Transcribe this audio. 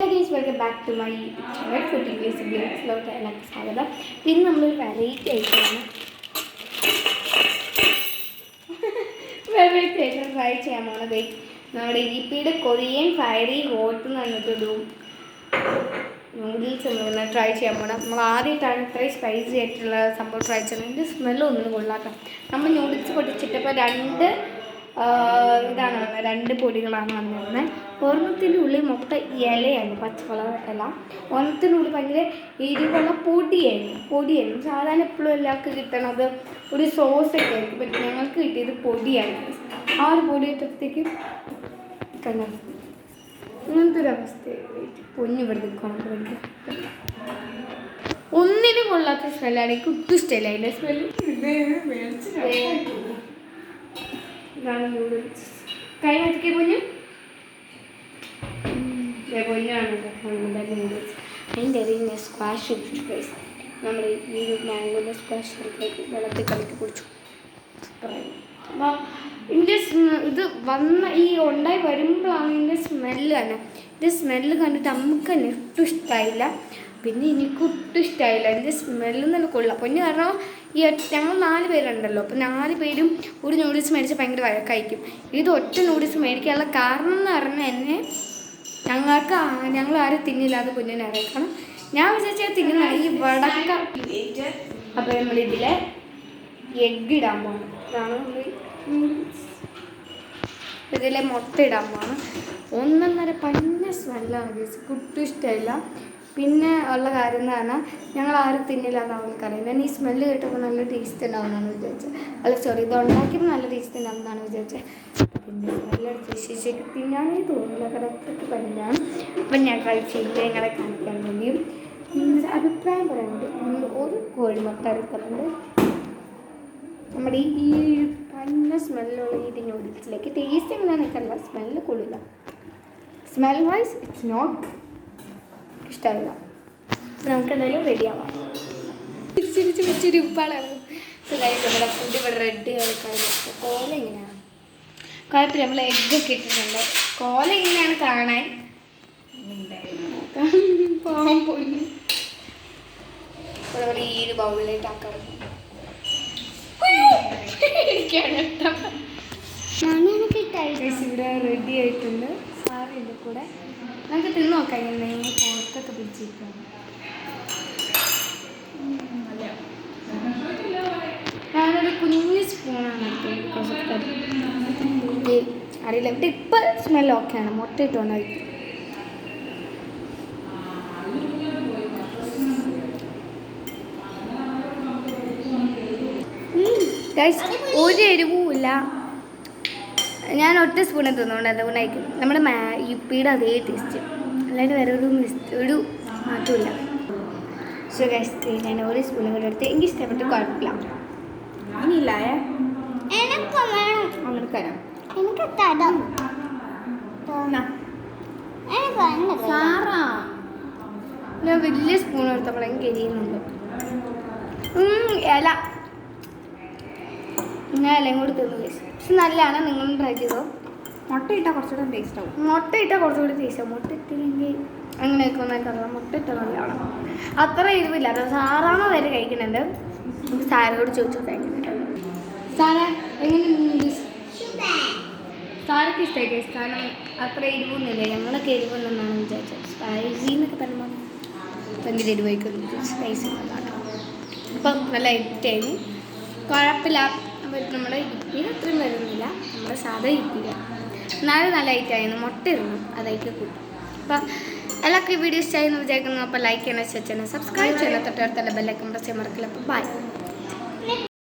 Guys welcome back to my channel food ബ്ലോഗ്സിലോട്ട് എല്ലാവർക്കും സ്വാഗതം. പിന്നെ നമ്മളൊരു വെറൈറ്റി ആയിട്ടാണ് ട്രൈ ചെയ്യാൻ പോകുന്നത്. നമ്മുടെ ഇപ്പിയുടെ കൊറിയൻ ഫയറി ഹോട്ട് എന്ന് പറഞ്ഞിട്ടൊരു നൂഡിൽസ് നമ്മൾ ട്രൈ ചെയ്യാൻ പോകണം. നമ്മൾ ആദ്യമായിട്ടാണ് ഇത്രയും സ്പൈസി ആയിട്ടുള്ള സംഭവം ട്രൈ ചെയ്യുന്നത്. ഇതിൻ്റെ സ്മെല്ലൊന്നും കൊള്ളാക്കാം. നമ്മൾ നൂഡിൽസ് പൊട്ടിച്ചിട്ടപ്പോൾ രണ്ട് പൊടികളാണ് വന്നിരുന്നത്. ഒരെണ്ണത്തിൻ്റെ ഉള്ളിൽ മൊത്തം ഇലയാണ്, പച്ചക്കളർ ഇല. ഒരെണ്ണത്തിനുള്ളിൽ ഭയങ്കര എരിവുള്ള പൊടിയായിരുന്നു. സാധാരണ എപ്പോഴും എല്ലാവർക്കും കിട്ടണത് ഒരു സോസൊക്കെ ആയിരിക്കും. പക്ഷേ ഞങ്ങൾക്ക് കിട്ടിയത് പൊടിയാണ്. ആ ഒരു പൊടി ഇട്ടത്തേക്ക് കണ്ടു ഇങ്ങനത്തെ ഒരു അവസ്ഥ. പൊന്നിവിടെ നിൽക്കണം. ഒന്നിനും കൊള്ളാത്ത സ്മെല്ലാണ്. എനിക്ക് ഒട്ടും ഇഷ്ടമല്ല അതിൻ്റെ സ്മെല്ല്. ഇതാണ് നൂഡിൽസ്. കഴിഞ്ഞ പൊന്നു പൊന്നാണ് നൂഡിൽസ്. അതിൻ്റെ അറിയുന്ന സ്ക്വാഷ് ഗൈസ്. നമ്മൾ ഈ മാംഗോൻ്റെ സ്ക്വാഷ് വെള്ളത്തിൽ കലക്കി കുടിച്ചു. അപ്പോൾ ഇതിൻ്റെ ഇത് ഉണ്ടായി വരുമ്പോഴാണ് ഇതിൻ്റെ സ്മെല്ല് തന്നെ. ഇതിൻ്റെ സ്മെല്ല് കണ്ടിട്ട് നമുക്ക് തന്നെ ഒട്ടും ഇഷ്ടമായില്ല. പിന്നെ എനിക്കൊട്ടും ഇഷ്ടമായില്ല. ഇതിൻ്റെ സ്മെല്ലും തന്നെ കൊള്ളാം. പൊന്നു കാരണം ഞങ്ങൾ 4 പേരുണ്ടല്ലോ. അപ്പോൾ 4 പേരും ഒരു നൂഡിൽസ് മേടിച്ച് ഭയങ്കര വഴക്കായിരിക്കും. ഇത് ഒറ്റ നൂഡിൽസ് മേടിക്കാനുള്ള കാരണം എന്ന് പറഞ്ഞാൽ തന്നെ ഞങ്ങൾ ആരും തിന്നില്ലാതെ കുഞ്ഞിനെ അറിയിക്കണം. ഞാൻ വിചാരിച്ചാൽ തിന്നുന്ന ഈ വടക്ക. അപ്പോൾ നമ്മളിതിൽ എഗ്ഗ് ഇടാൻ പോകണം. ഇതാണ് നമ്മൾ ഇതിലെ മുട്ട ഇടാൻ പോകണം. 1.5 പന്ന സ്മെല്ലാണ് ഗൈസ്. ഒട്ടും ഇഷ്ടമില്ല. പിന്നെ ഉള്ള കാര്യം എന്ന് പറഞ്ഞാൽ ഞങ്ങൾ ആരും തിന്നില്ല എന്ന് അവർക്കറിയാം. ഞാൻ ഈ സ്മെല്ല് കേട്ടപ്പോൾ നല്ല ടേസ്റ്റ് ഉണ്ടാവുമെന്നാണ് വിചാരിച്ചത്. ഇത് ഉണ്ടാക്കിയപ്പോൾ നല്ല ടേസ്റ്റ് ഉണ്ടാവുമെന്നാണ് വിചാരിച്ചത്. പിന്നെ സ്മെല്ലടിച്ച ശേഷിക്ക് തിന്നാനേ തോന്നില്ല. കറക്റ്റ് പനിയാണ്. അപ്പം ഞാൻ ട്രൈ ചെയ്ത് ഞങ്ങളെ കാണിക്കാൻ വേണ്ടിയും നിങ്ങളുടെ അഭിപ്രായം പറയാനുണ്ട്. നമ്മൾ ഒരു കോഴിമുട്ട എടുക്കുന്നുണ്ട്. നമ്മുടെ ഈ പന്ന സ്മെല്ലുള്ള ഈ നൂഡിൽസിലേക്ക്. ടേസ്റ്റ് എങ്ങനെയാണെന്ന് എനിക്കല്ല, സ്മെല്ല് കൊള്ളില്ല. സ്മെൽ വൈസ് ഇറ്റ്സ് നോട്ട് ഇഷ്ടമില്ല. നമുക്ക് എന്തായാലും റെഡിയാവാം. തിരിച്ചിരി ഉപ്പാളാണ്. നമ്മുടെ ഫുഡ് ഇവിടെ റെഡി ആയിക്കാണ്. കോല ഇങ്ങനെയാണ്. കുഴപ്പമില്ല, നമ്മൾ എഗ്ഗൊക്കെ ഇട്ടിട്ടുണ്ട്. കോല ഇങ്ങനെയാണ് കാണാൻ. പോകാൻ പോയി അതുപോലെ ഈ ഒരു ബൗളിലേക്ക് ആക്കാം. ഇവിടെ റെഡി ആയിട്ടുണ്ട്. സാറിൻ്റെ കൂടെ നമുക്ക് തിന്ന് നോക്കാം. ഇങ്ങനെ പുറത്തൊക്കെ പിടിച്ചിരിക്കാം. ഞാനൊരു കുഞ്ഞ് സ്പൂണാണ് എടുത്തത്. അറിയില്ല. ഇവിടെ ഇപ്പം സ്മെൽ ഓക്കെയാണ്. മുട്ട ഇട്ടുകൊണ്ടായിരിക്കും. ഒരു എരിവുമില്ല. ഞാൻ ഒറ്റ സ്പൂണിൽ തിന്നുകൊണ്ട് അതുകൊണ്ടായിരിക്കും. നമ്മുടെ യുപ്പിയുടെ അതേ ടേസ്റ്റ്, അല്ലാണ്ട് വേറെ ഒരു മാറ്റമില്ല. സോ ഗൈസ്, ഞാൻ ഒരു സ്പൂണും കൂടെ എടുത്ത് എനിക്ക് ഇഷ്ടപ്പെട്ട് കുഴപ്പമില്ല. ഇനിയില്ല അങ്ങനെ തരാം. സാറാ ഞാൻ വലിയ സ്പൂൺ എടുത്തപ്പോൾ എനിക്ക് എരിയുന്നുണ്ട്. ഇല ഞാൻ ഇലയും കൂടി തിന്നു ഗൈസ്. പക്ഷെ നല്ലതാണ്. നിങ്ങളും ട്രൈ ചെയ്തോ. മുട്ട ഇട്ടാൽ കുറച്ചുകൂടി ടേസ്റ്റ് ആവും. മുട്ട ഇട്ടില്ലെങ്കിൽ അങ്ങനെയൊക്കെ ഒന്നായിട്ടറിയാം. മുട്ട ഇട്ടാൽ നല്ലതാണ്. അത്ര എരിവില്ല. അത് സാറാണ വരെ കഴിക്കുന്നുണ്ട്. സാരോട് ചോദിച്ചു കഴിക്കുന്നുണ്ട്. സാറ എങ്ങനെയുണ്ട്? സാറൊക്കെ ഇഷ്ടമായി ഗൈസ്. കാരണം അത്ര എരിവൊന്നുമില്ല. ഞങ്ങളൊക്കെ എരിവൊന്നെന്നാണ് വിചാരിച്ചത്. സ്പൈസി എന്നൊക്കെ പറയുമ്പോൾ ഭയങ്കര എരിവായിക്കൊന്നും സ്പൈസി നല്ലതാണ്. അപ്പം നല്ല എഡിറ്റായിരുന്നു. കുഴപ്പമില്ല. നമ്മുടെ ഇപ്പിന് അത്രയും വരുന്നില്ല. നമ്മുടെ സാധാ ഇപ്പില്ല. എന്നാലും നല്ല ഐറ്റായിരുന്നു. മുട്ട ഇരുന്നു അതായിട്ട് കൂട്ടും. അപ്പം എല്ലാവർക്കും ഈ വീഡിയോ ഇഷ്ടമായിരുന്നു വിചാരിക്കുന്നു. അപ്പോൾ ലൈക്ക് ചെയ്യണം, ഷെയർ ചെയ്യണം, സബ്സ്ക്രൈബ് ചെയ്യണം. തൊട്ടടുത്തുള്ള ബെല്ലൈക്കൺ പ്രസ് ചെയ്യാൻ മറക്കില്ല. അപ്പോൾ ബൈ.